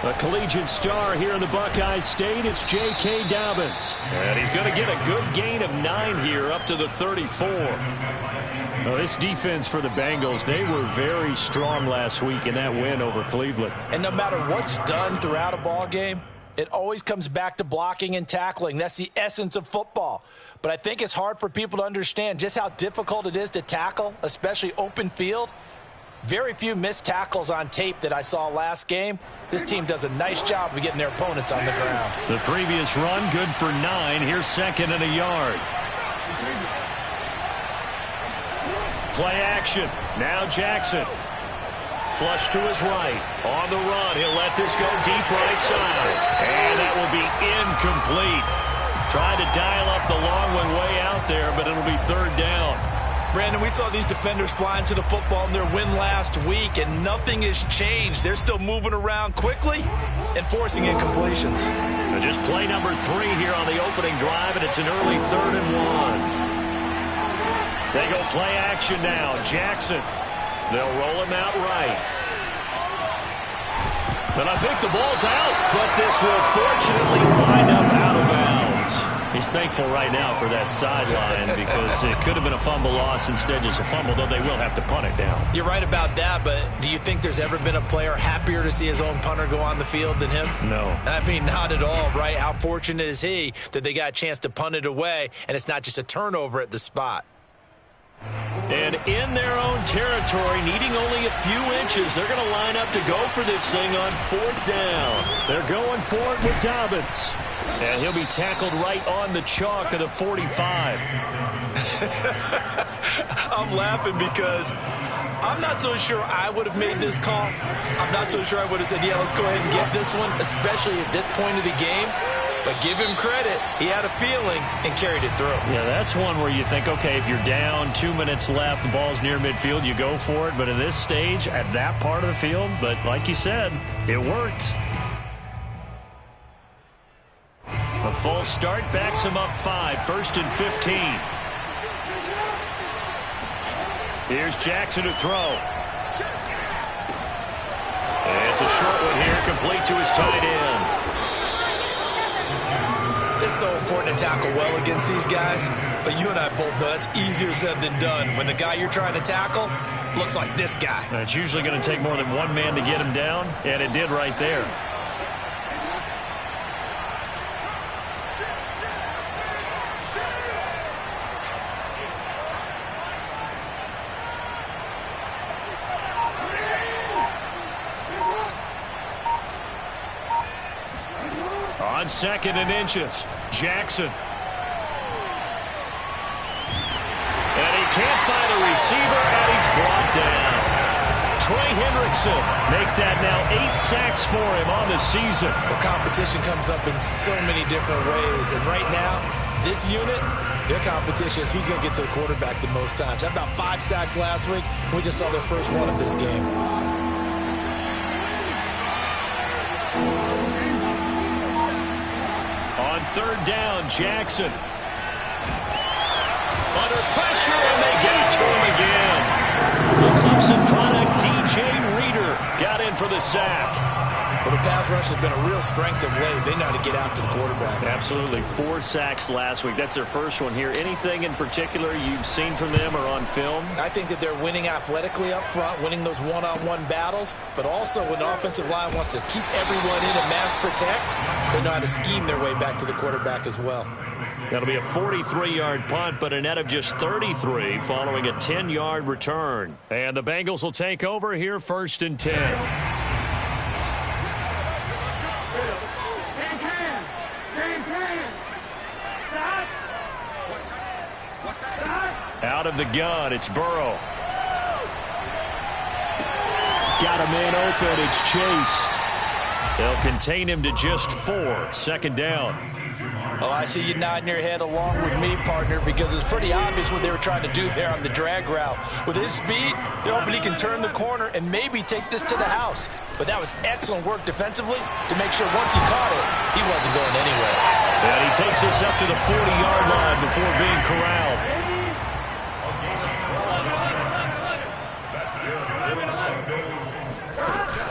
A collegiate star here in the Buckeye State, it's J.K. Dobbins. And he's going to get a good gain of 9 here up to the 34. Well, this defense for the Bengals, they were very strong last week in that win over Cleveland. And no matter what's done throughout a ball game, it always comes back to blocking and tackling. That's the essence of football. But I think it's hard for people to understand just how difficult it is to tackle, especially open field. Very few missed tackles on tape that I saw last game. This team does a nice job of getting their opponents on the ground. The previous run, good for 9. Here's 2nd and a yard. Play action. Now Jackson. Flush to his right. On the run. He'll let this go deep right side. And that will be incomplete. Tried to dial up the long one way out there, but it'll be 3rd down. Brandon, we saw these defenders fly into the football in their win last week, and nothing has changed. They're still moving around quickly and forcing incompletions. And just play number 3 here on the opening drive, and it's an early 3rd and 1. They go play action now. Jackson. They'll roll him out right. And I think the ball's out, but this will fortunately wind up out of bounds. He's thankful right now for that sideline because it could have been a fumble loss, instead just a fumble, though they will have to punt it down. You're right about that, but do you think there's ever been a player happier to see his own punter go on the field than him? No. I mean, not at all, right? How fortunate is he that they got a chance to punt it away, and it's not just a turnover at the spot. And in their own territory, needing only a few inches, they're going to line up to go for this thing on 4th down. They're going for it with Dobbins. And he'll be tackled right on the chalk of the 45. I'm laughing because I'm not so sure I would have made this call. I'm not so sure I would have said, yeah, let's go ahead and get this one, especially at this point of the game. But give him credit. He had a feeling and carried it through. Yeah, that's one where you think, okay, if you're down, 2 minutes left, the ball's near midfield, you go for it. But in this stage, at that part of the field, but like you said, it worked. A false start backs him up 5, 1st and 15. Here's Jackson to throw. It's a short one here, complete to his tight end. It's so important to tackle well against these guys, but you and I both know that's easier said than done. When the guy you're trying to tackle looks like this guy. It's usually going to take more than one man to get him down, and it did right there. On 2nd and inches, Jackson. And he can't find a receiver, and he's brought down. Trey Hendrickson make that now 8 sacks for him on the season. The competition comes up in so many different ways, and right now, this unit, their competition is who's going to get to the quarterback the most times. Had about 5 sacks last week. We just saw their first one of this game. On 3rd down, Jackson. Under pressure, and they get it to him again. The Clemson product, DJ Reader, got in for the sack. Well, the pass rush has been a real strength of late. They know how to get after the quarterback. Absolutely. 4 sacks last week. That's their first one here. Anything in particular you've seen from them or on film? I think that they're winning athletically up front, winning those one-on-one battles, but also when the offensive line wants to keep everyone in and mass protect, they know how to scheme their way back to the quarterback as well. That'll be a 43-yard punt, but a net of just 33 following a 10-yard return. And the Bengals will take over here 1st and 10. Out of the gun, it's Burrow. Got a man open, it's Chase. They'll contain him to just 4, 2nd down. Oh, I see you nodding your head along with me, partner, because it's pretty obvious what they were trying to do there on the drag route. With his speed, they're hoping he can turn the corner and maybe take this to the house. But that was excellent work defensively to make sure once he caught it, he wasn't going anywhere. And he takes us up to the 40-yard line before being corralled.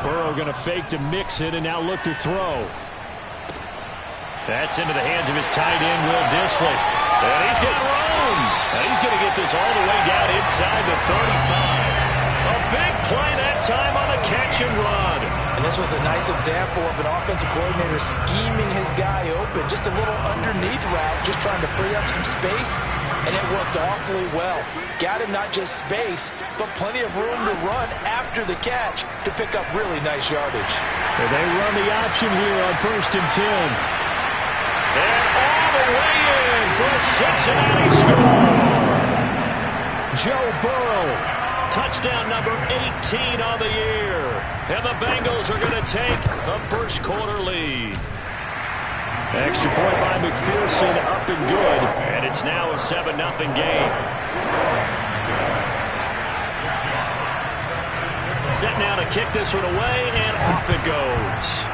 Burrow going to fake to mix it and now look to throw. That's into the hands of his tight end, Will Dissly. And he's got room. And he's going to get this all the way down inside the 35. A big play that time on a catch and run. And this was a nice example of an offensive coordinator scheming his guy open. Just a little underneath route, just trying to free up some space. And it worked awfully well. Got him not just space, but plenty of room to run after the catch to pick up really nice yardage. And they run the option here on 1st and 10. And all the way in for a Cincinnati score. Joe Burrow, touchdown number 18 on the year. And the Bengals are going to take a first quarter lead. Extra point by McPherson, up and good. And it's now a 7-0 game. Set now to kick this one away, and off it goes.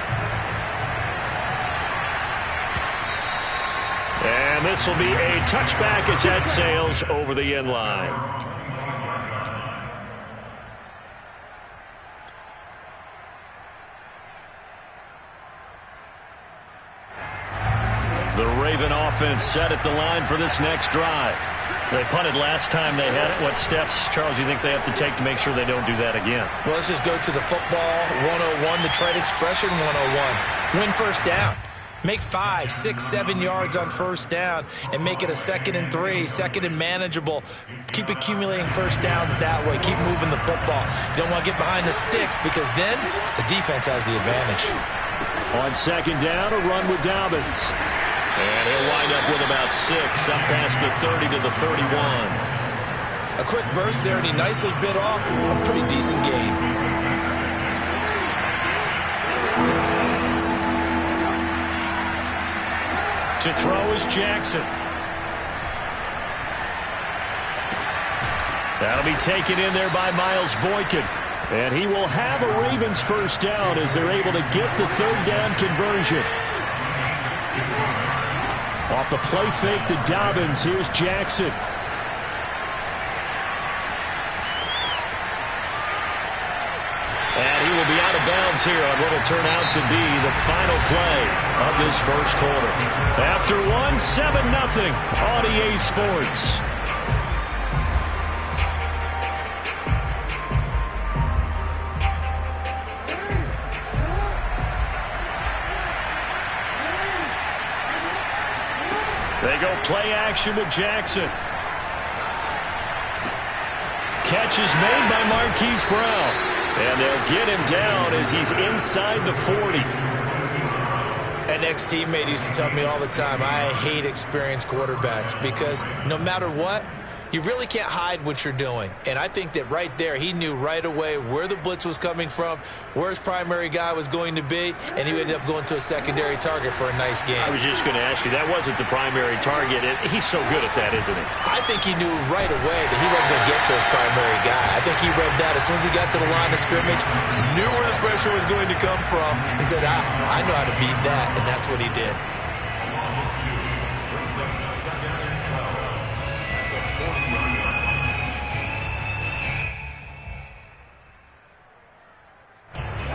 And this will be a touchback as that sails over the end line. The Raven offense set at the line for this next drive. They punted last time they had it. What steps, Charles, you think they have to take to make sure they don't do that again? Well, let's just go to the football 101, the trade expression 101. Win first down. Make 5, 6, 7 yards on first down and make it a 2nd and 3, 2nd and manageable. Keep accumulating first downs that way. Keep moving the football. You don't want to get behind the sticks because then the defense has the advantage. On 2nd down, a run with Dobbins. And he'll wind up with about 6, up past the 30 to the 31. A quick burst there, and he nicely bit off a pretty decent gain. To throw is Jackson. That'll be taken in there by Miles Boykin. And he will have a Ravens first down as they're able to get the 3rd down conversion. Off the play fake to Dobbins, here's Jackson. And he will be out of bounds here on what will turn out to be the final play of this first quarter. After 7-0 on EA Sports. They go play action with Jackson. Catch is made by Marquise Brown. And they'll get him down as he's inside the 40. An ex-teammate used to tell me all the time, I hate experienced quarterbacks because no matter what, you really can't hide what you're doing. And I think that right there, he knew right away where the blitz was coming from, where his primary guy was going to be, and he ended up going to a secondary target for a nice game. I was just going to ask you, that wasn't the primary target. He's so good at that, isn't he? I think he knew right away that he wasn't going to get to his primary guy. I think he read that as soon as he got to the line of scrimmage, knew where the pressure was going to come from, and said, I know how to beat that, and that's what he did.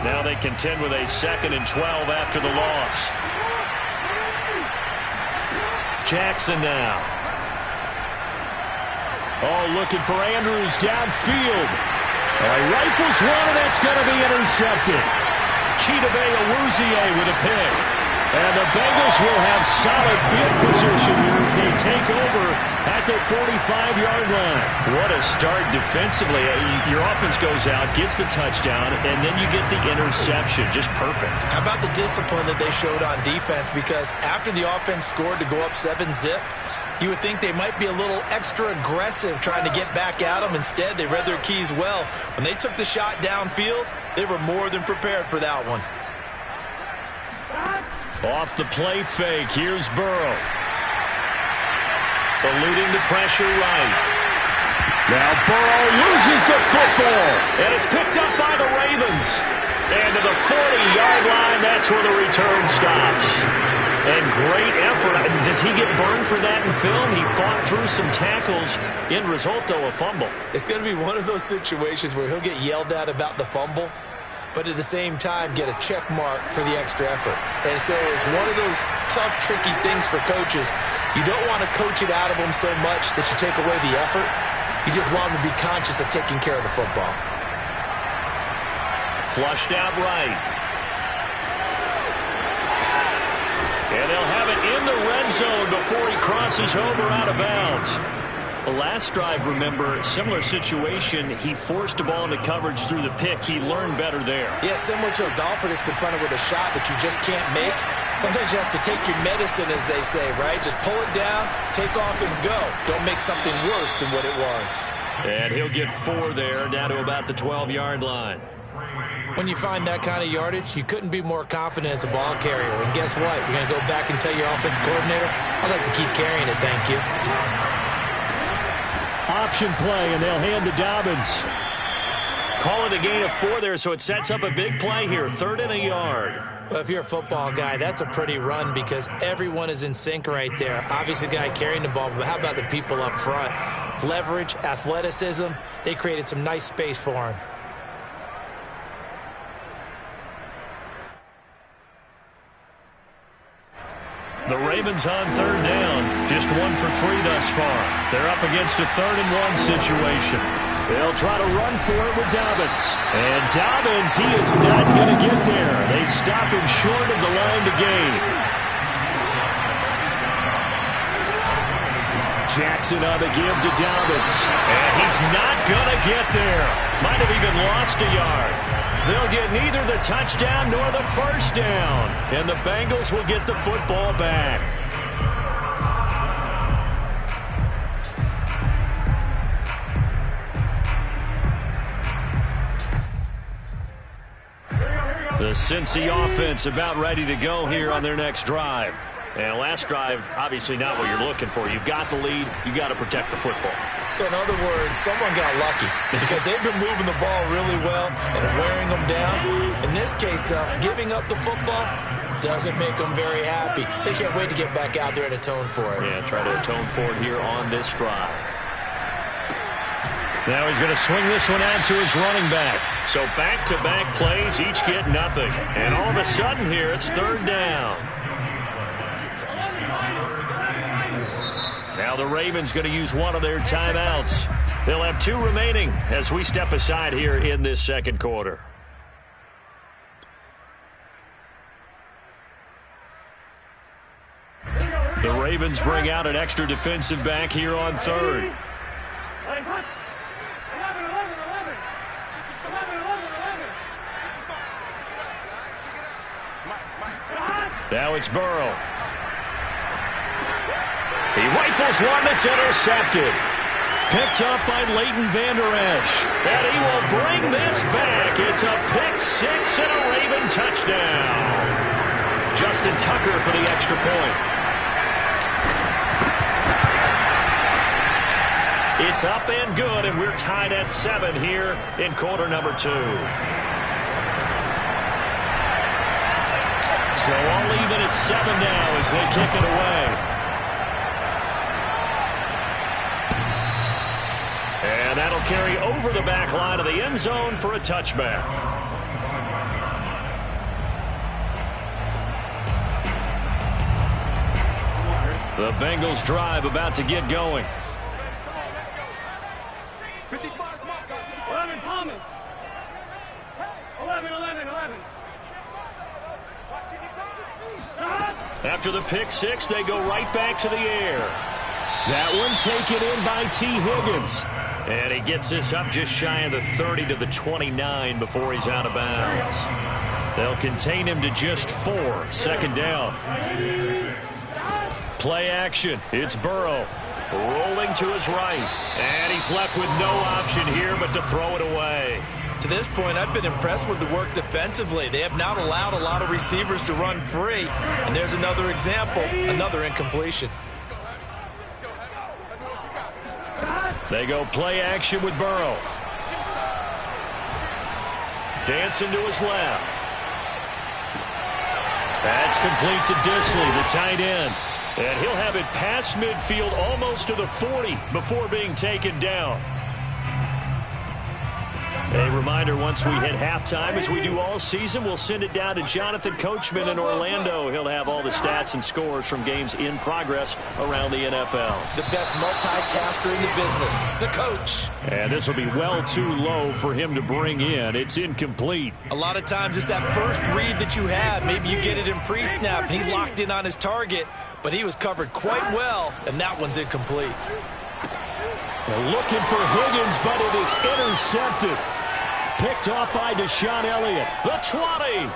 Now they contend with a 2nd and 12 after the loss. Jackson now. Oh, looking for Andrews downfield. Rifles one, and that's going to be intercepted. Chidobe Awuzie with a pick. And the Bengals will have solid field position here as they take over at their 45-yard line. What a start defensively. Your offense goes out, gets the touchdown, and then you get the interception. Just perfect. How about the discipline that they showed on defense? Because after the offense scored to go up 7-zip, you would think they might be a little extra aggressive trying to get back at them. Instead, they read their keys well. When they took the shot downfield, they were more than prepared for that one. Off the play fake, here's Burrow. Eluding the pressure right. Now Burrow loses the football, and it's picked up by the Ravens. And to the 40-yard line, that's where the return stops. And great effort. Does he get burned for that in film? He fought through some tackles. End result, though, a fumble. It's going to be one of those situations where he'll get yelled at about the fumble. but at the same time get a check mark for the extra effort. And so it's one of those tough, tricky things for coaches. You don't want to coach it out of them so much that you take away the effort. You just want them to be conscious of taking care of the football. Flushed out right. And they'll have it in the red zone before he crosses over out of bounds. The last drive, remember, similar situation. He forced a ball into coverage through the pick. He learned better there. Yeah, similar to a golfer that's confronted with a shot that you just can't make. Sometimes you have to take your medicine, as they say, right? Just pull it down, take off, and go. Don't make something worse than what it was. And he'll get 4 there, down to about the 12-yard line. When you find that kind of yardage, you couldn't be more confident as a ball carrier. And guess what? You're going to go back and tell your offensive coordinator, I'd like to keep carrying it, thank you. Option play, and they'll hand to Dobbins. Call it a gain of 4 there, so it sets up a big play here. 3rd and a yard. Well, if you're a football guy, that's a pretty run because everyone is in sync right there. Obviously, the guy carrying the ball, but how about the people up front? Leverage, athleticism, they created some nice space for him. The Ravens on 3rd down. Just 1 for 3 thus far. They're up against a 3rd and 1 situation. They'll try to run for it with Dobbins. And Dobbins, he is not going to get there. They stop him short of the line to gain. Jackson on the give to Dobbins. And he's not going to get there. Might have even lost a yard. They'll get neither the touchdown nor the first down. And the Bengals will get the football back. The Cincy offense about ready to go here on their next drive. And last drive, obviously not what you're looking for. You've got the lead. You've got to protect the football. So in other words, someone got lucky because they've been moving the ball really well and wearing them down. In this case, though, giving up the football doesn't make them very happy. They can't wait to get back out there and atone for it. Yeah, try to atone for it here on this drive. Now he's going to swing this one out to his running back. So back-to-back plays, each get nothing. And all of a sudden here, it's 3rd down. Now the Ravens going to use one of their timeouts. They'll have 2 remaining as we step aside here in this second quarter. The Ravens bring out an extra defensive back here on 3rd. Now it's Burrow. He rifles one that's intercepted. Picked up by Leighton Vander Esch. And he will bring this back. It's a pick 6 and a Raven touchdown. Justin Tucker for the extra point. It's up and good, and we're tied at 7 here in quarter number 2. So all even at 7 now as they kick it away. And that'll carry over the back line of the end zone for a touchback. The Bengals drive about to get going. 11 Thomas. 11. After the pick 6, they go right back to the air. That one taken in by T. Higgins. And he gets this up just shy of the 30 to the 29 before he's out of bounds. They'll contain him to just 4. 2nd down. Play action. It's Burrow. Rolling to his right. And he's left with no option here but to throw it away. To this point, I've been impressed with the work defensively. They have not allowed a lot of receivers to run free. And there's another example, another incompletion. They go play action with Burrow. Dancing to his left. That's complete to Disley, the tight end. And he'll have it past midfield almost to the 40 before being taken down. A reminder, once we hit halftime, as we do all season, we'll send it down to Jonathan Coachman in Orlando. He'll have all the stats and scores from games in progress around the NFL. The best multitasker in the business, the coach. And this will be well too low for him to bring in. It's incomplete. A lot of times it's that first read that you have. Maybe you get it in pre-snap, and he locked in on his target, but he was covered quite well, and that one's incomplete. They're looking for Higgins, but it is intercepted. Picked off by Deshaun Elliott. The 20.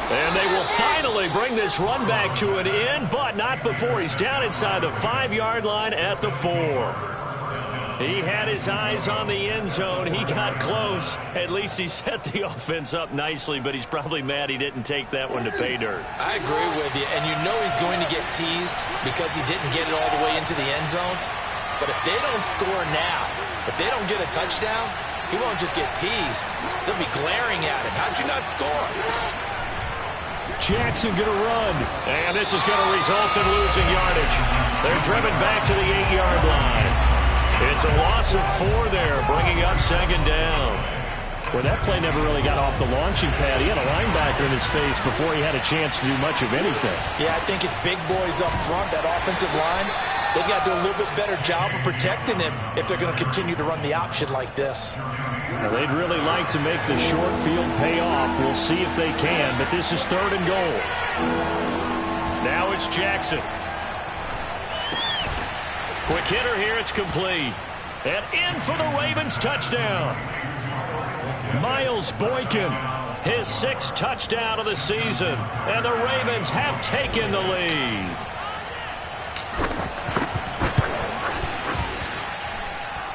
And they will finally bring this run back to an end, but not before he's down inside the 5-yard line at the 4. He had his eyes on the end zone. He got close. At least he set the offense up nicely, but he's probably mad he didn't take that one to pay dirt. I agree with you, and you know he's going to get teased because he didn't get it all the way into the end zone. But if they don't score now, if they don't get a touchdown, he won't just get teased. They'll be glaring at him. How'd you not score? Jackson going to run. And this is going to result in losing yardage. They're driven back to the 8-yard line. It's a loss of 4 there, bringing up 2nd down. Well, that play never really got off the launching pad. He had a linebacker in his face before he had a chance to do much of anything. Yeah, I think it's big boys up front, that offensive line. They've got to do a little bit better job of protecting him if they're going to continue to run the option like this. Well, they'd really like to make the short field pay off. We'll see if they can, but this is 3rd and goal. Now it's Jackson. Quick hitter here, it's complete. And in for the Ravens touchdown. Miles Boykin, his 6th touchdown of the season. And the Ravens have taken the lead.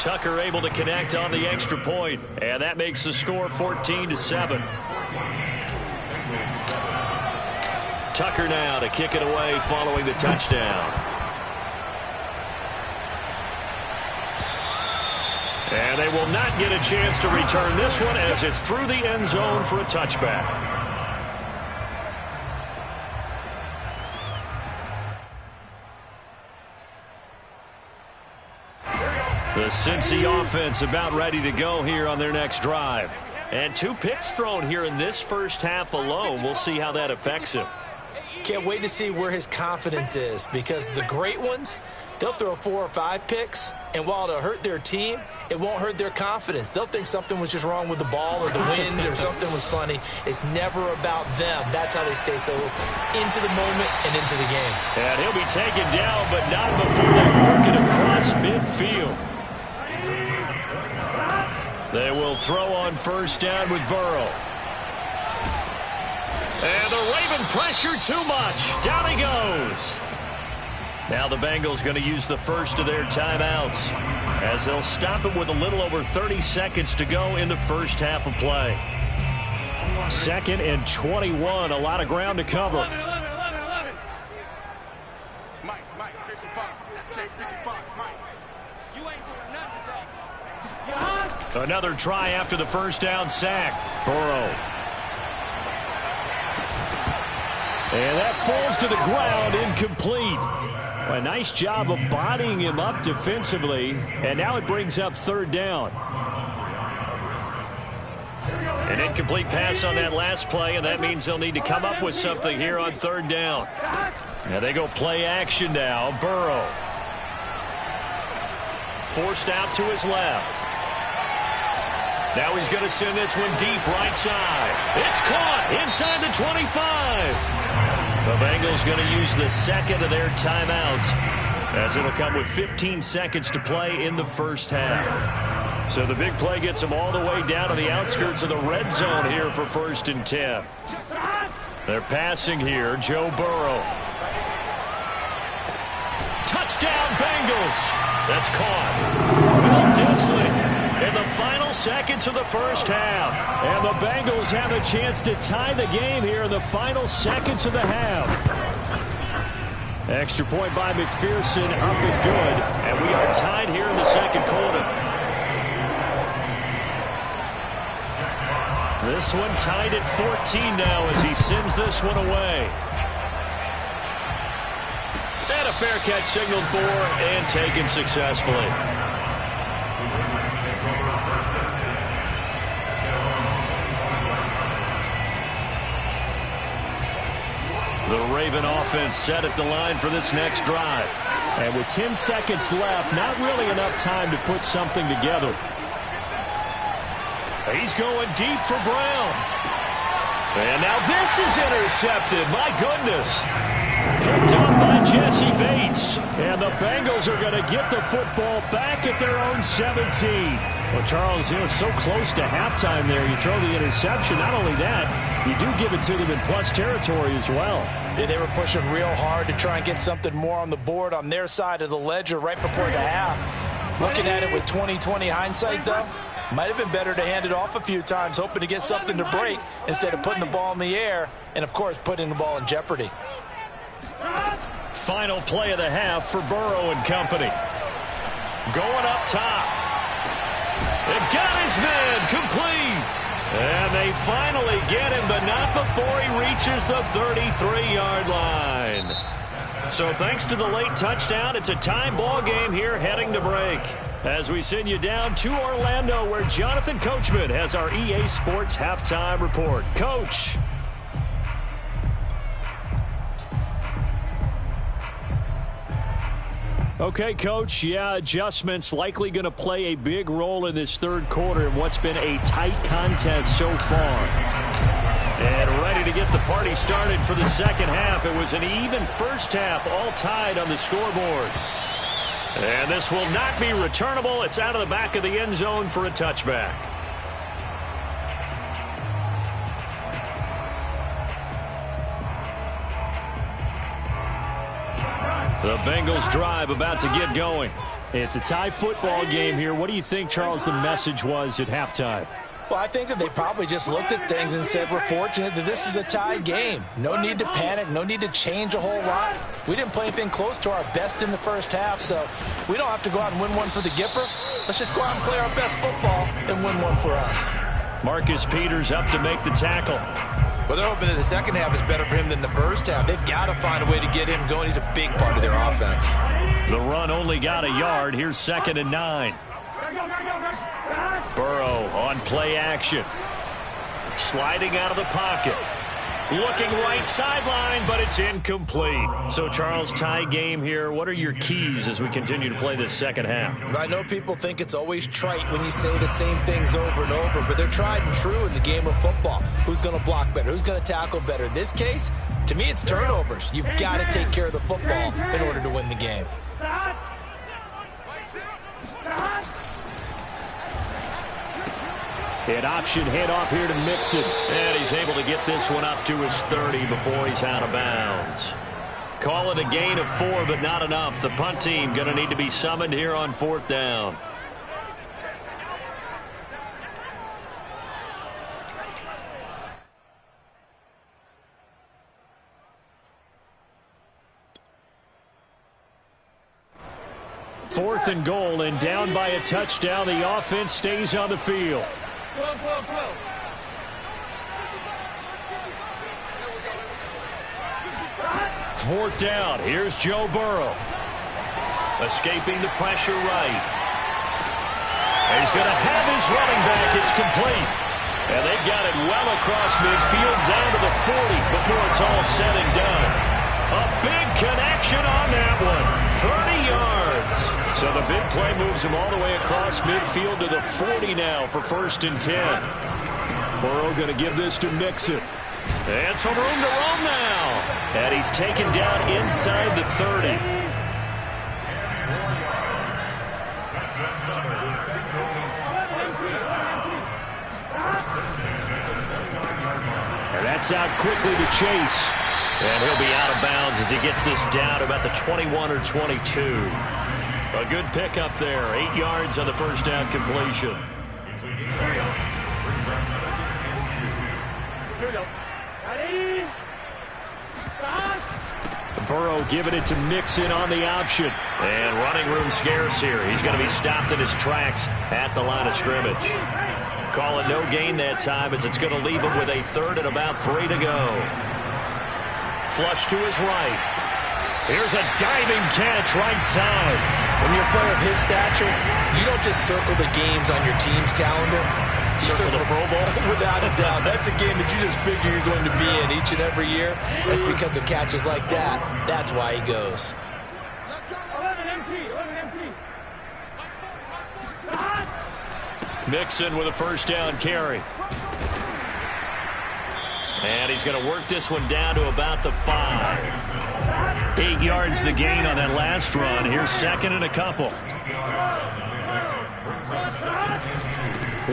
Tucker able to connect on the extra point, and that makes the score 14-7. Tucker now to kick it away following the touchdown. And they will not get a chance to return this one as it's through the end zone for a touchback. The Cincy offense about ready to go here on their next drive. And 2 picks thrown here in this first half alone. We'll see how that affects him. Can't wait to see where his confidence is, because the great ones, they'll throw 4 or 5 picks, and while it'll hurt their team, it won't hurt their confidence. They'll think something was just wrong with the ball or the wind or something was funny. It's never about them. That's how they stay so into the moment and into the game. And he'll be taken down, but not before they work it across midfield. They will throw on 1st down with Burrow. And the Raven pressure too much. Down he goes. Now the Bengals going to use the first of their timeouts as they'll stop it with a little over 30 seconds to go in the first half of play. 2nd and 21. A lot of ground to cover. Mike, 55. Check 55, Mike. You ain't doing nothing today. Another try after the first down sack. Burrow. And that falls to the ground, incomplete. A nice job of bodying him up defensively, and now it brings up 3rd down. An incomplete pass on that last play, and that means they'll need to come up with something here on 3rd down. Now they go play action now. Burrow. Forced out to his left. Now he's going to send this one deep right side. It's caught inside the 25. The Bengals going to use the 2nd of their timeouts as it'll come with 15 seconds to play in the first half. So the big play gets them all the way down to the outskirts of the red zone here for 1st and 10. They're passing here. Joe Burrow. Touchdown Bengals. That's caught. Will Disley in the final seconds of the first half. And the Bengals have a chance to tie the game here in the final seconds of the half. Extra point by McPherson, up and good. And we are tied here in the 2nd quarter. This one tied at 14 now as he sends this one away. And a fair catch signaled for and taken successfully. The Raven offense set at the line for this next drive. And with 10 seconds left, not really enough time to put something together. He's going deep for Brown. And now this is intercepted. My goodness. Picked up by Jesse Bates. And the Bengals are going to get the football back at their own 17. Well, Charles, it's so close to halftime there. You throw the interception. Not only that, you do give it to them in plus territory as well. Yeah, they were pushing real hard to try and get something more on the board on their side of the ledger right before the half. Looking at it with 20/20 hindsight, though, might have been better to hand it off a few times, hoping to get something to break instead of putting the ball in the air and, of course, putting the ball in jeopardy. Final play of the half for Burrow and company. Going up top. They got his man complete. And they finally get him, but not before he reaches the 33-yard line. So thanks to the late touchdown, it's a tie ball game here heading to break. As we send you down to Orlando, where Jonathan Coachman has our EA Sports halftime report. Coach. Okay, Coach, yeah, adjustments likely going to play a big role in this third quarter in what's been a tight contest so far. And ready to get the party started for the second half. It was an even first half, all tied on the scoreboard. And this will not be returnable. It's out of the back of the end zone for a touchback. The Bengals drive about to get going. It's a tie football game here. What do you think, Charles, the message was at halftime? Well, I think that they probably just looked at things and said, we're fortunate that this is a tie game. No need to panic. No need to change a whole lot. We didn't play anything close to our best in the first half, so we don't have to go out and win one for the Gipper. Let's just go out and play our best football and win one for us. Marcus Peters up to make the tackle. Well, they're hoping that the second half is better for him than the first half. They've got to find a way to get him going. He's a big part of their offense. The run only got a yard. Here's 2nd and 9. Burrow on play action. Sliding out of the pocket. Looking right sideline, but it's incomplete. So, Charles, tie game here. What are your keys as we continue to play this second half? I know people think it's always trite when you say the same things over and over, but they're tried and true in the game of football. Who's going to block better? Who's going to tackle better? In this case, to me, it's turnovers. You've got to take care of the football in order to win the game. An option handoff here to Mixon. And he's able to get this one up to his 30 before he's out of bounds. Call it a gain of 4, but not enough. The punt team going to need to be summoned here on 4th down. Fourth and goal, and down by a touchdown. The offense stays on the field. Fourth down. Here's Joe Burrow. Escaping the pressure right. He's going to have his running back. It's complete. And they've got it well across midfield down to the 40 before it's all said and done. A big connection on that one. 30 yards. So the big play moves him all the way across midfield to the 40 now for 1st and 10. Burrow going to give this to Mixon. And some room to roam now. And he's taken down inside the 30. And that's out quickly to Chase. And he'll be out of bounds as he gets this down to about the 21 or 22. A good pickup there. 8 yards on the first down completion. Burrow giving it to Mixon on the option. And running room scarce here. He's going to be stopped in his tracks at the line of scrimmage. Call it no gain that time as it's going to leave him with a 3rd and about 3 to go. Flush to his right. Here's a diving catch right side. When you're a player of his stature, you don't just circle the games on your team's calendar. Circle the Pro Bowl? Without a doubt. That's a game that you just figure you're going to be in each and every year. That's because of catches like that. That's why he goes. Mixon with a first down carry. And he's going to work this one down to about the 5. 8 yards the gain on that last run. Here's second and a couple.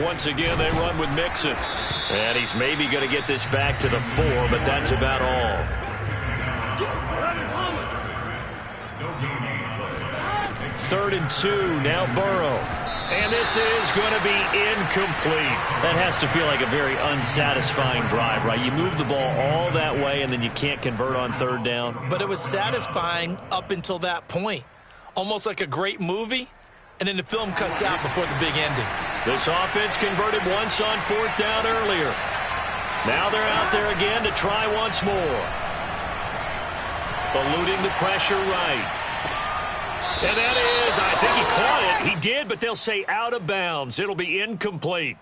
Once again, they run with Mixon. And he's maybe going to get this back to the 4, but that's about all. Third and 2, now Burrow. And this is going to be incomplete. That has to feel like a very unsatisfying drive, right? You move the ball all that way, and then you can't convert on third down. But it was satisfying up until that point. Almost like a great movie, and then the film cuts out before the big ending. This offense converted once on fourth down earlier. Now they're out there again to try once more. Eluding the pressure right. And that is, I think he caught it. He did, but they'll say out of bounds. It'll be incomplete.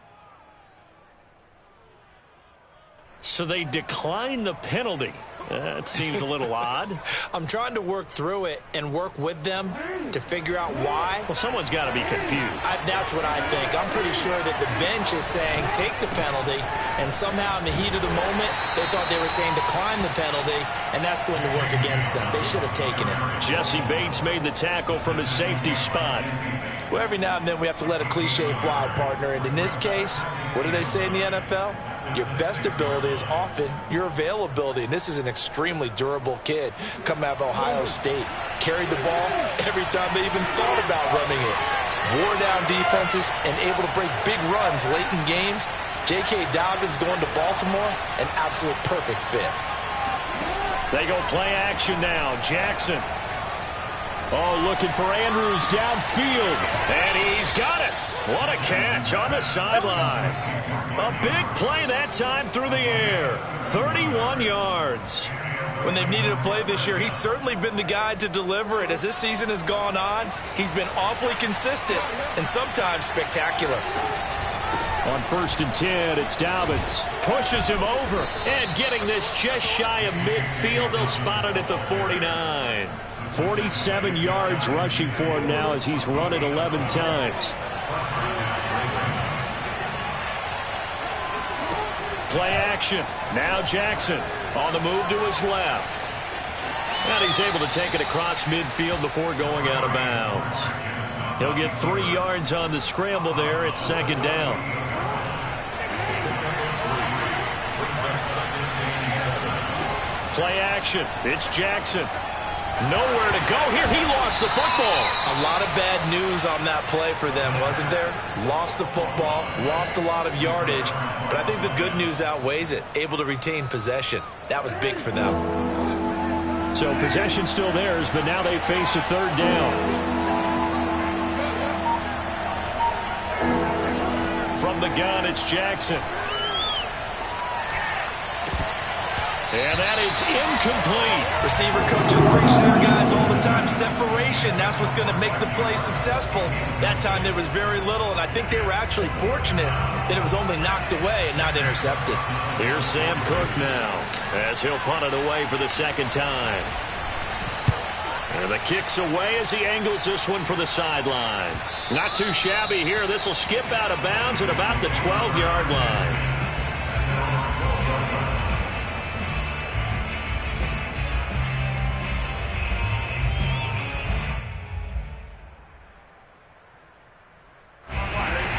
So they decline the penalty. That seems a little odd. I'm trying to work through it and work with them to figure out why. Well, someone's got to be confused. That's what I think. I'm pretty sure that the bench is saying take the penalty, and somehow in the heat of the moment, they thought they were saying decline the penalty, and that's going to work against them. They should have taken it. Jesse Bates made the tackle from his safety spot. Well, every now and then we have to let a cliche fly, partner, and in this case, what do they say in the NFL? Your best ability is often your availability. And this is an extremely durable kid coming out of Ohio State. Carried the ball every time they even thought about running it. Wore down defenses and able to break big runs late in games. J.K. Dobbins going to Baltimore, an absolute perfect fit. They go play action now. Jackson. Oh, looking for Andrews downfield. And he's got it. What a catch on the sideline. A big play that time through the air. 31 yards. When they've needed a play this year, he's certainly been the guy to deliver it. As this season has gone on, he's been awfully consistent and sometimes spectacular. On 1st and 10, it's Dobbins. Pushes him over. And getting this just shy of midfield, they'll spot it at the 49. 47 yards rushing for him now as he's run it 11 times. Play action. Now Jackson on the move to his left. And he's able to take it across midfield before going out of bounds. He'll get 3 yards on the scramble there. It's second down. Play action. It's Jackson. Nowhere to go here. He lost the football. A lot of bad news on that play for them, wasn't there? Lost the football, lost a lot of yardage, but I think the good news outweighs it. Able to retain possession. That was big for them. So possession still theirs, but now they face a third down. From the gun, it's Jackson. And that is incomplete. Receiver coaches preach to their guys all the time. Separation, that's what's going to make the play successful. That time there was very little, and I think they were actually fortunate that it was only knocked away and not intercepted. Here's Sam Cook now as he'll punt it away for the second time. And the kick's away as he angles this one for the sideline. Not too shabby here. This will skip out of bounds at about the 12-yard line.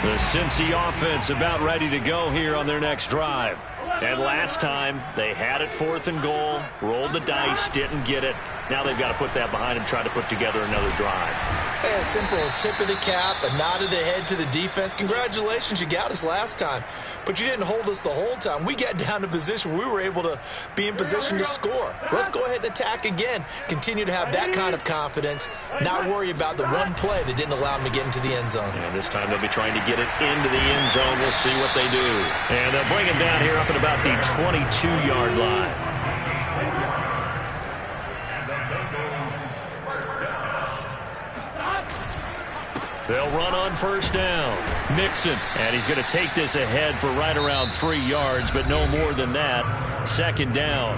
The Cincy offense about ready to go here on their next drive. And last time, they had it 4th and goal, rolled the dice, didn't get it. Now they've got to put that behind them, try to put together another drive. A simple tip of the cap, a nod of the head to the defense. Congratulations, you got us last time. But you didn't hold us the whole time. We got down to position where we were able to be in position to score. Let's go ahead and attack again. Continue to have that kind of confidence, not worry about the one play that didn't allow them to get into the end zone. And this time they'll be trying to get it into the end zone. We'll see what they do. And they'll bring it down here up at about the 22-yard line. They'll run on first down. Mixon, and he's going to take this ahead for right around 3 yards, but no more than that. Second down.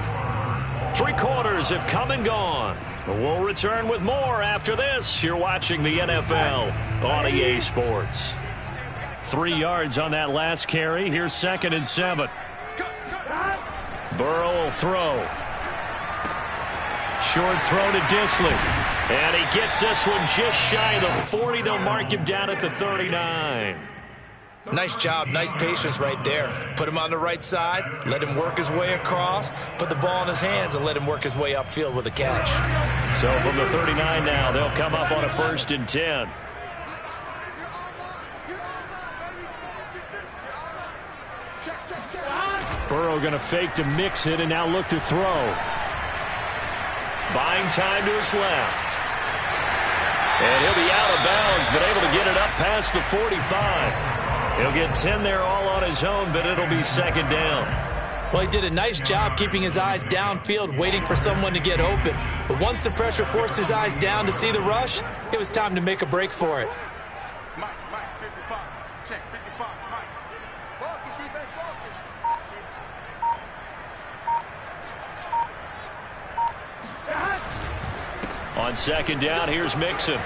3 quarters have come and gone. We'll return with more after this. You're watching the NFL on EA Sports. 3 yards on that last carry. Here's 2nd and 7. Burrow will throw. Short throw to Disley. And he gets this one just shy of the 40. They'll mark him down at the 39. Nice job, nice patience right there. Put him on the right side, let him work his way across, put the ball in his hands, and let him work his way upfield with a catch. So from the 39 now, they'll come up on a 1st and 10. Burrow going to fake to mix it and now look to throw. Buying time to his left. And he'll be out of bounds, but able to get it up past the 45. He'll get 10 there all on his own, but it'll be 2nd down. Well, he did a nice job keeping his eyes downfield, waiting for someone to get open. But once the pressure forced his eyes down to see the rush, it was time to make a break for it. Mike, 55. Check, 55, Mike. Focus, defense, focus. On 2nd down, here's Mixon.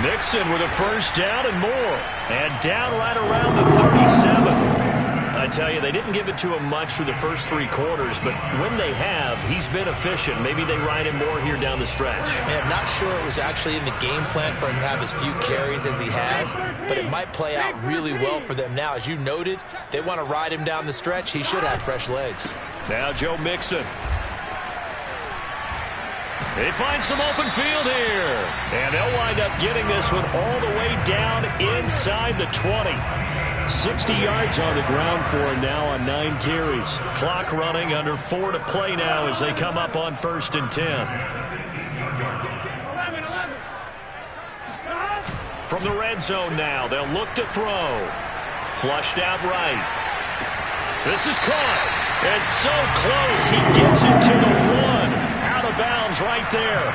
Mixon with a 1st down and more. And down right around the 37. I tell you, they didn't give it to him much through the first 3 quarters, but when they have, he's been efficient. Maybe they ride him more here down the stretch. Man, I'm not sure it was actually in the game plan for him to have as few carries as he has, but it might play out really well for them now. As you noted, if they want to ride him down the stretch, he should have fresh legs. Now Joe Mixon. They find some open field here. And they'll wind up getting this one all the way down inside the 20. 60 yards on the ground for him now on 9 carries. Clock running, under 4 to play now as they come up on 1st and 10. From the red zone now, they'll look to throw. Flushed out right. This is caught. It's so close. He gets it to the 1. Out of bounds right there.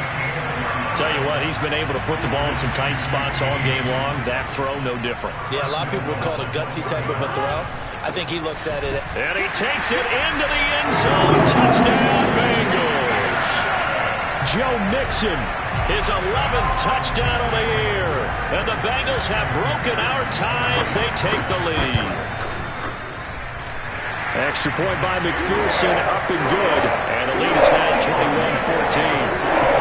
Tell you what, he's been able to put the ball in some tight spots all game long. That throw, no different. Yeah, a lot of people would call it a gutsy type of a throw. I think he looks at it. And he takes it into the end zone. Touchdown, Bengals. Joe Mixon, his 11th touchdown of the year. And the Bengals have broken our ties. They take the lead. Extra point by McPherson, up and good. And the lead is now 21-14.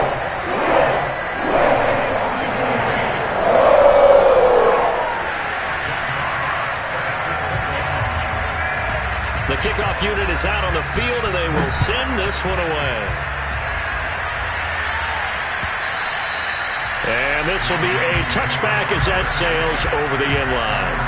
The kickoff unit is out on the field, and they will send this one away. And this will be a touchback as that sails over the end line.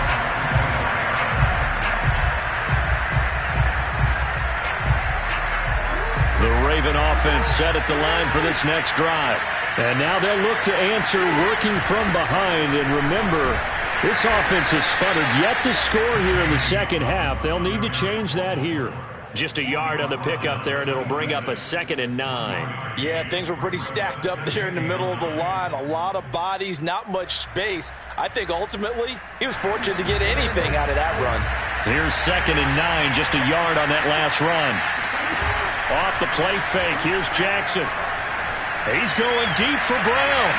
The Raven offense set at the line for this next drive. And now they'll look to answer working from behind. And remember, this offense has sputtered yet to score here in the second half. They'll need to change that here. Just a yard on the pickup there, and it'll bring up a 2nd and 9. Yeah, things were pretty stacked up there in the middle of the line. A lot of bodies, not much space. I think ultimately he was fortunate to get anything out of that run. Here's 2nd and 9, just a yard on that last run. Off the play fake, here's Jackson. He's going deep for Brown.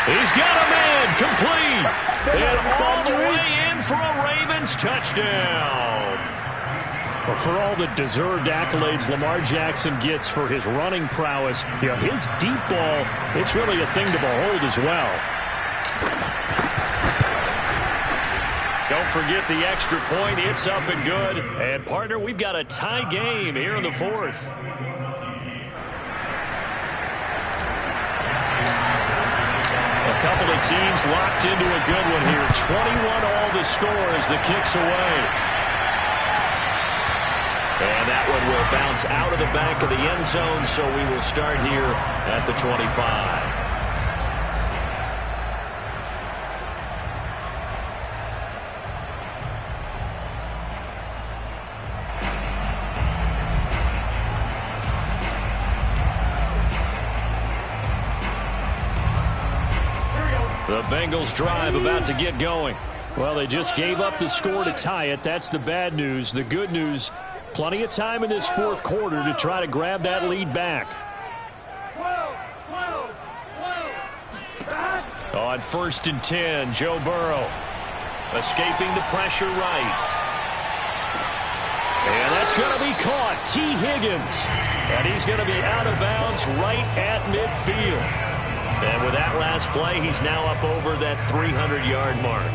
He's got a man, complete. And all the way in for a Ravens touchdown. Well, for all the deserved accolades Lamar Jackson gets for his running prowess, you know, his deep ball, it's really a thing to behold as well. Don't forget the extra point. It's up and good. And, partner, we've got a tie game here in the 4th. A couple of teams locked into a good one here. 21 all the score as the kick's away. And that one will bounce out of the back of the end zone, so we will start here at the 25. The Bengals drive about to get going. Well, they just gave up the score to tie it. That's the bad news. The good news, plenty of time in this fourth quarter to try to grab that lead back. On 1st and 10, Joe Burrow escaping the pressure right. And that's going to be caught. T. Higgins. And he's going to be out of bounds right at midfield. And with that last play, he's now up over that 300-yard mark.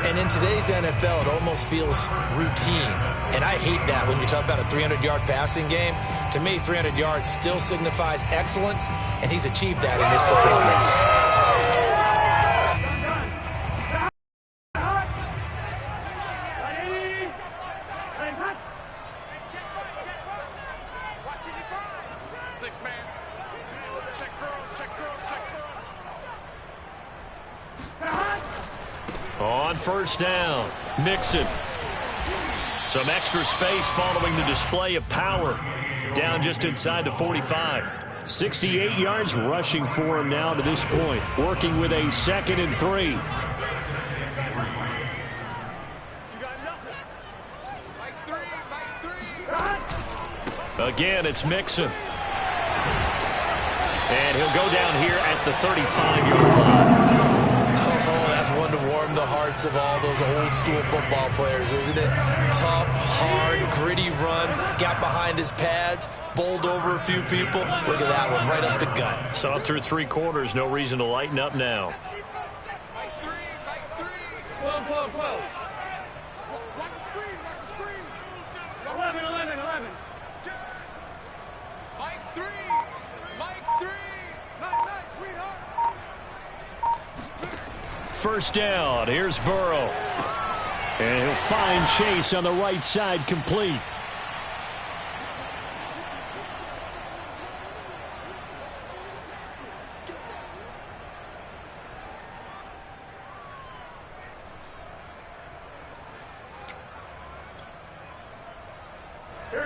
And in today's NFL, it almost feels routine. And I hate that when you talk about a 300-yard passing game. To me, 300 yards still signifies excellence, and he's achieved that in this performance. On 1st down, Mixon. Some extra space following the display of power. Down just inside the 45. 68 yards rushing for him now to this point. Working with a 2nd and 3. Again, it's Mixon. And he'll go down here at the 35-yard line. Oh, that's one to warm the hearts of all those old-school football players, isn't it? Tough, hard, gritty run, got behind his pads, bowled over a few people. Look at that one, right up the gut. So through 3 quarters, no reason to lighten up now. 12. Watch the screen. 11. Mike 3. Nice, sweetheart. 1st down. Here's Burrow. And he'll find Chase on the right side complete.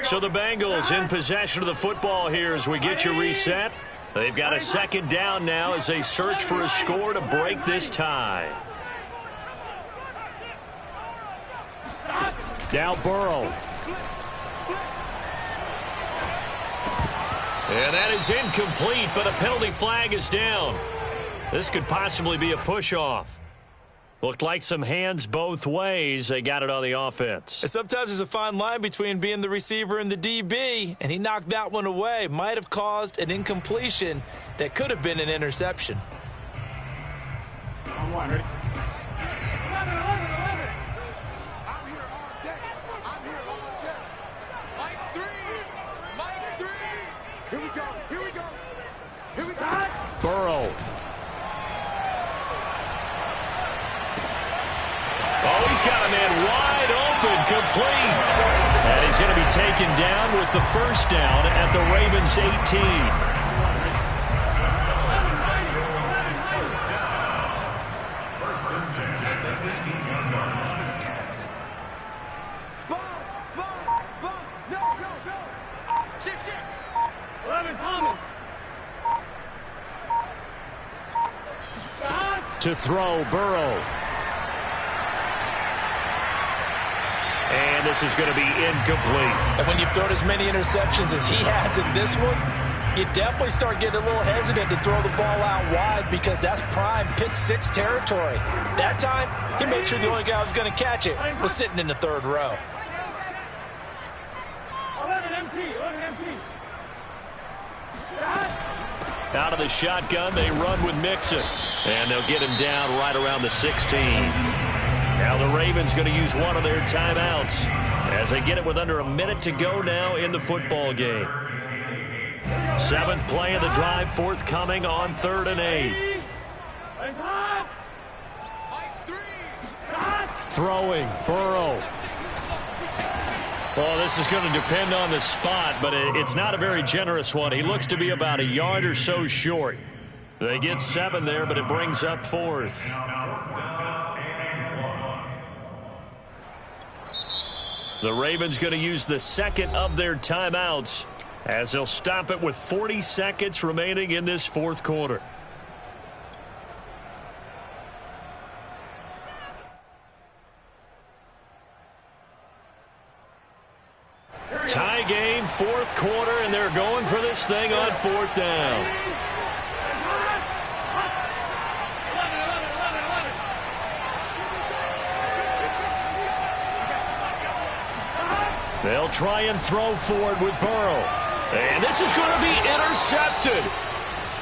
So the Bengals in possession of the football here as we get you reset. They've got a 2nd down now as they search for a score to break this tie. Now Burrow. And that is incomplete, but a penalty flag is down. This could possibly be a push-off. Looked like some hands both ways. They got it on the offense. And sometimes there's a fine line between being the receiver and the DB, and he knocked that one away. Might have caused an incompletion that could have been an interception. On 1, ready? 11. I'm here all day. Mike 3. Here we go. Burrow. Oh, he's got a man wide open, complete. And he's going to be taken down with the 1st down at the Ravens 18. Shift. 11, Thomas. To throw, Burrow. And this is going to be incomplete. And when you've thrown as many interceptions as he has in this one, you definitely start getting a little hesitant to throw the ball out wide because that's prime pick-6 territory. That time, he made sure the only guy who was going to catch it was sitting in the 3rd row. 11 MT. Out of the shotgun, they run with Mixon. And they'll get him down right around the 16. Now the Ravens going to use one of their timeouts as they get it with under a minute to go now in the football game. 7th play of the drive forthcoming on 3rd and 8. Throwing, Burrow. Well, this is going to depend on the spot, but it's not a very generous one. He looks to be about a yard or so short. They get 7 there, but it brings up 4th. The Ravens going to use the 2nd of their timeouts as they'll stop it with 40 seconds remaining in this 4th quarter. fourth quarter, and they're going for this thing on fourth down. They'll try and throw forward with Burrow. And this is going to be intercepted.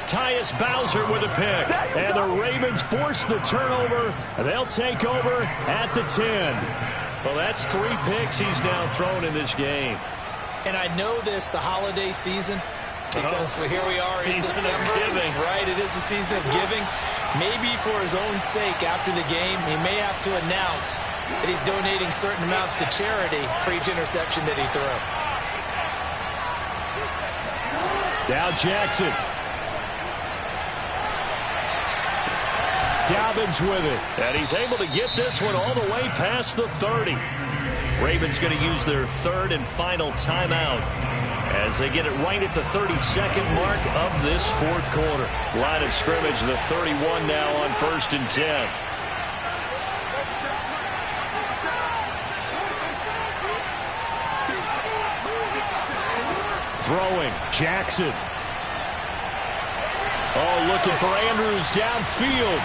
Tyus Bowser with a pick. And the Ravens force the turnover. They'll take over at the 10. Well, that's 3 picks he's now thrown in this game. And I know this, the holiday season, because here we are in December. Season of giving. Right, it is the season of giving. Maybe for his own sake after the game, he may have to announce that he's donating certain amounts to charity for each interception that he threw. Now Jackson. Dobbins with it. And he's able to get this one all the way past the 30. Ravens going to use their third and final timeout as they get it right at the 32nd mark of this fourth quarter. Line of scrimmage, the 31 now on 1st and 10. Throwing, Jackson. Oh, looking for Andrews downfield.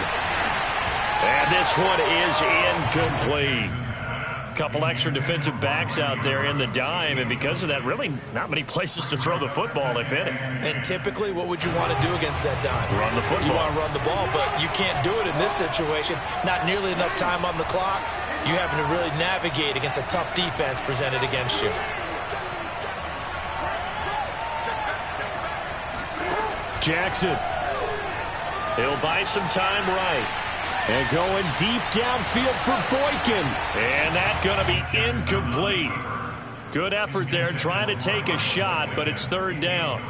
And this one is incomplete. Couple extra defensive backs out there in the dime, and because of that, really not many places to throw the football, if any. And typically, what would you want to do against that dime? Run the football. You want to run the ball, but you can't do it in this situation. Not nearly enough time on the clock. You having to really navigate against a tough defense presented against you. Jackson. He'll buy some time right. And going deep downfield for Boykin. And that's going to be incomplete. Good effort there trying to take a shot, but it's third down.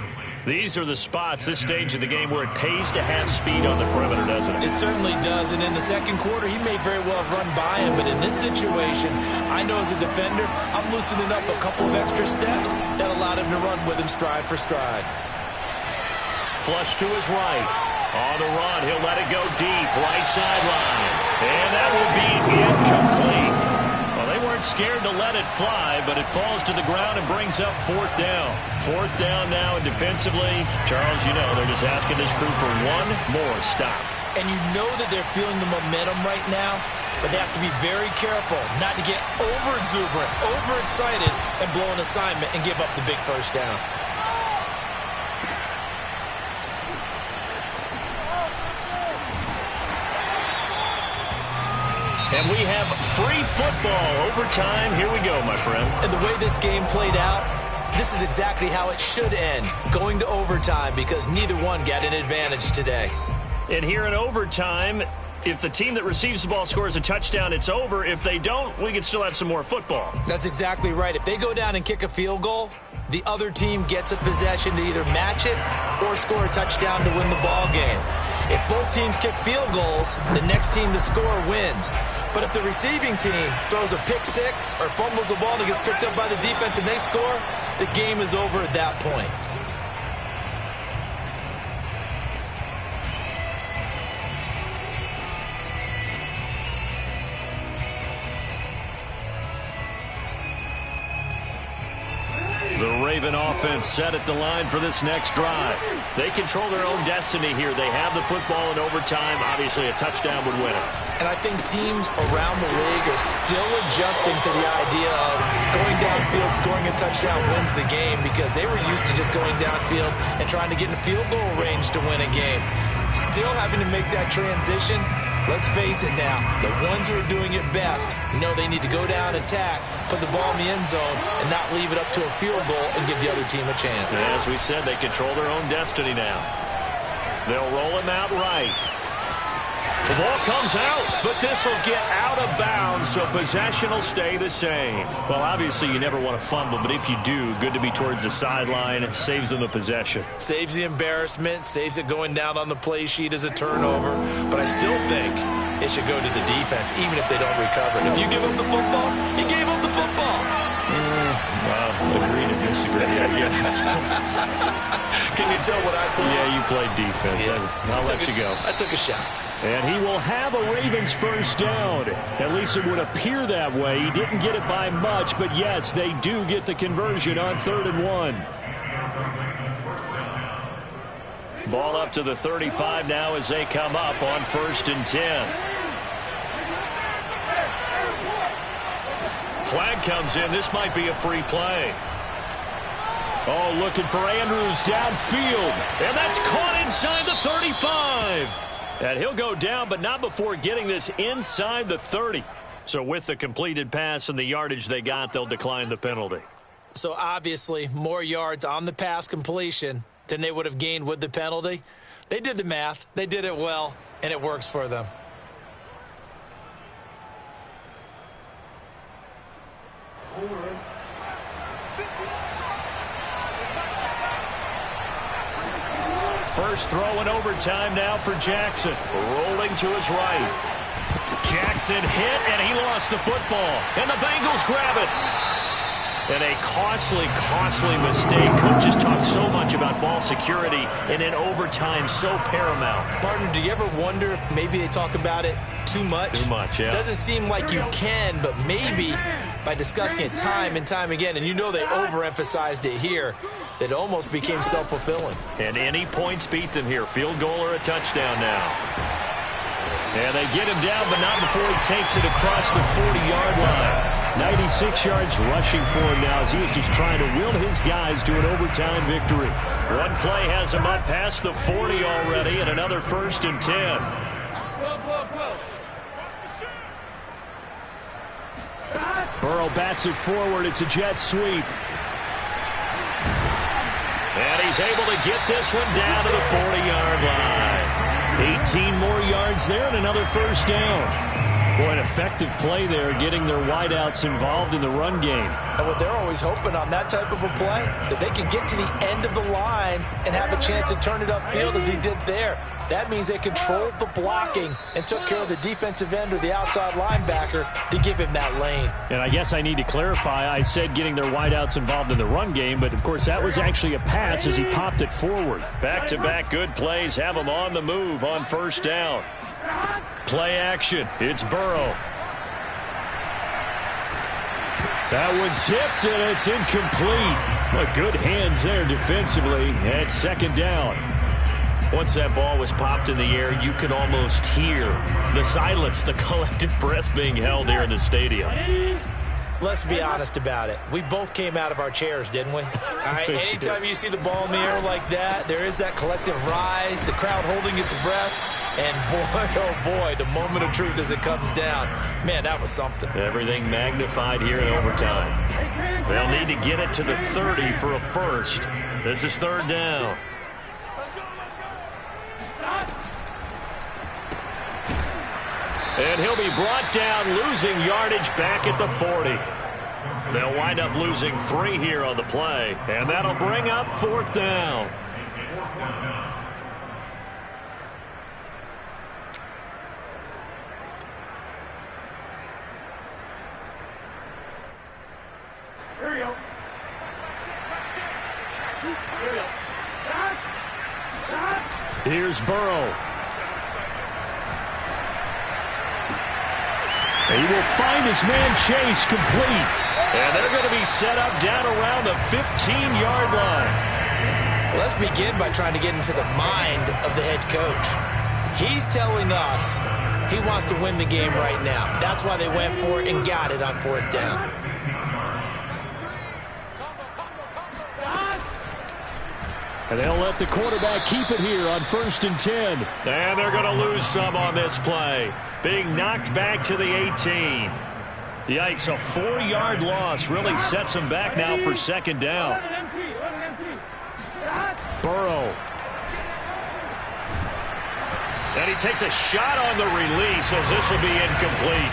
These are the spots, this stage of the game, where it pays to have speed on the perimeter, doesn't it? It certainly does. And in the second quarter, he may very well have run by him. But in this situation, I know as a defender, I'm loosening up a couple of extra steps that allowed him to run with him stride for stride. Flush to his right. On the run, he'll let it go deep, right sideline. And that will be incomplete. Well, they weren't scared to let it fly, but it falls to the ground and brings up fourth down. Fourth down now, and defensively, Charles, you know, they're just asking this crew for one more stop. And you know that they're feeling the momentum right now, but they have to be very careful not to get over-exuberant, over-excited, and blow an assignment and give up the big first down. And we have free football overtime. Here we go, my friend. And the way this game played out, this is exactly how it should end, going to overtime, because neither one got an advantage today. And here in overtime, if the team that receives the ball scores a touchdown, it's over. If they don't, we can still have some more football. That's exactly right. If they go down and kick a field goal, the other team gets a possession to either match it or score a touchdown to win the ball game. If both teams kick field goals, the next team to score wins. But if the receiving team throws a pick six or fumbles the ball and it gets picked up by the defense and they score, the game is over at that point. The Raven offense set at the line for this next drive. They control their own destiny here. They have the football in overtime. Obviously, a touchdown would win it. And I think teams around the league are still adjusting to the idea of going downfield, scoring a touchdown wins the game, because they were used to just going downfield and trying to get in field goal range to win a game. Still having to make that transition. Let's face it now, the ones who are doing it best know they need to go down, attack, put the ball in the end zone, and not leave it up to a field goal and give the other team a chance. And as we said, they control their own destiny now. They'll roll him out right. The ball comes out, but this will get out of bounds, so possession will stay the same. Well, obviously, you never want to fumble, but if you do, good to be towards the sideline. It saves them the possession. Saves the embarrassment, saves it going down on the play sheet as a turnover. But I still think it should go to the defense, even if they don't recover it. If you give up the football, you gave up the football. Well, agree to disagree, I guess. Can you tell what I played? Yeah, you played defense. Yeah. I'll let you go. I took a shot. And he will have a Ravens first down. At least it would appear that way. He didn't get it by much, but yes, they do get the conversion on 3rd and 1. Ball up to the 35 now as they come up on 1st and 10. Flag comes in. This might be a free play. Oh, looking for Andrews downfield. And that's caught inside the 35. And he'll go down, but not before getting this inside the 30. So with the completed pass and the yardage they got, they'll decline the penalty. So obviously more yards on the pass completion than they would have gained with the penalty. They did the math. They did it well, and it works for them. First throw in overtime now for Jackson. Rolling to his right. Jackson hit, and he lost the football. And the Bengals grab it. And a costly, costly mistake. Coaches talk so much about ball security, and in overtime, so paramount. Partner, do you ever wonder if maybe they talk about it too much? Too much, yeah. Doesn't seem like you can, but maybe by discussing it time and time again, and you know they overemphasized it here, it almost became self-fulfilling. And any points beat them here. Field goal or a touchdown now. And they get him down, but not before he takes it across the 40-yard line. 96 yards rushing for him now as he was just trying to will his guys to an overtime victory. One play has him up past the 40 already, and another 1st and 10. Burrow bats it forward. It's a jet sweep. And he's able to get this one down to the 40-yard line. 18 more yards there and another first down. Boy, an effective play there, getting their wideouts involved in the run game. And what they're always hoping on that type of a play, that they can get to the end of the line and have a chance to turn it upfield as he did there. That means they controlled the blocking and took care of the defensive end or the outside linebacker to give him that lane. And I guess I need to clarify, I said getting their wideouts involved in the run game, but of course that was actually a pass as he popped it forward. Back-to-back good plays have him on the move on first down. Play action. It's Burrow. That one tipped, and it's incomplete. But good hands there defensively, and 2nd down. Once that ball was popped in the air, you could almost hear the silence, the collective breath being held here in the stadium. Let's be honest about it. We both came out of our chairs, didn't we? All right, anytime you see the ball in the air like that, there is that collective rise, the crowd holding its breath. And boy, oh boy, the moment of truth as it comes down. Man, that was something. Everything magnified here in overtime. They'll need to get it to the 30 for a first. This is 3rd down. And he'll be brought down, losing yardage back at the 40. They'll wind up losing 3 here on the play, and that'll bring up 4th down. Here we go. Here's Burrow. He will find his man Chase complete. And they're going to be set up down around the 15-yard line. Let's begin by trying to get into the mind of the head coach. He's telling us he wants to win the game right now. That's why they went for it and got it on 4th down. And they'll let the quarterback keep it here on 1st and 10. And they're going to lose some on this play. Being knocked back to the 18. Yikes, a 4-yard loss really sets them back now for 2nd down. Burrow. And he takes a shot on the release as this will be incomplete.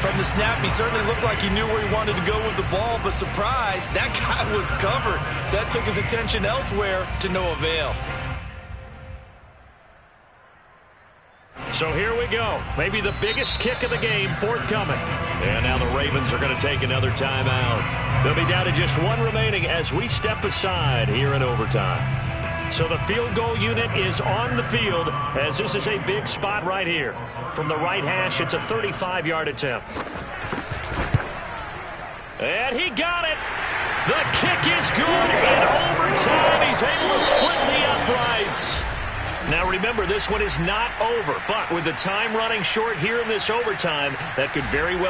From the snap, he certainly looked like he knew where he wanted to go with the ball, but surprise, that guy was covered. So that took his attention elsewhere to no avail. So here we go. Maybe the biggest kick of the game forthcoming. And now the Ravens are going to take another timeout. They'll be down to just 1 remaining as we step aside here in overtime. So the field goal unit is on the field as this is a big spot right here. From the right hash, it's a 35-yard attempt. And he got it. The kick is good. In overtime, he's able to split the uprights. Now remember, this one is not over, but with the time running short here in this overtime, that could very well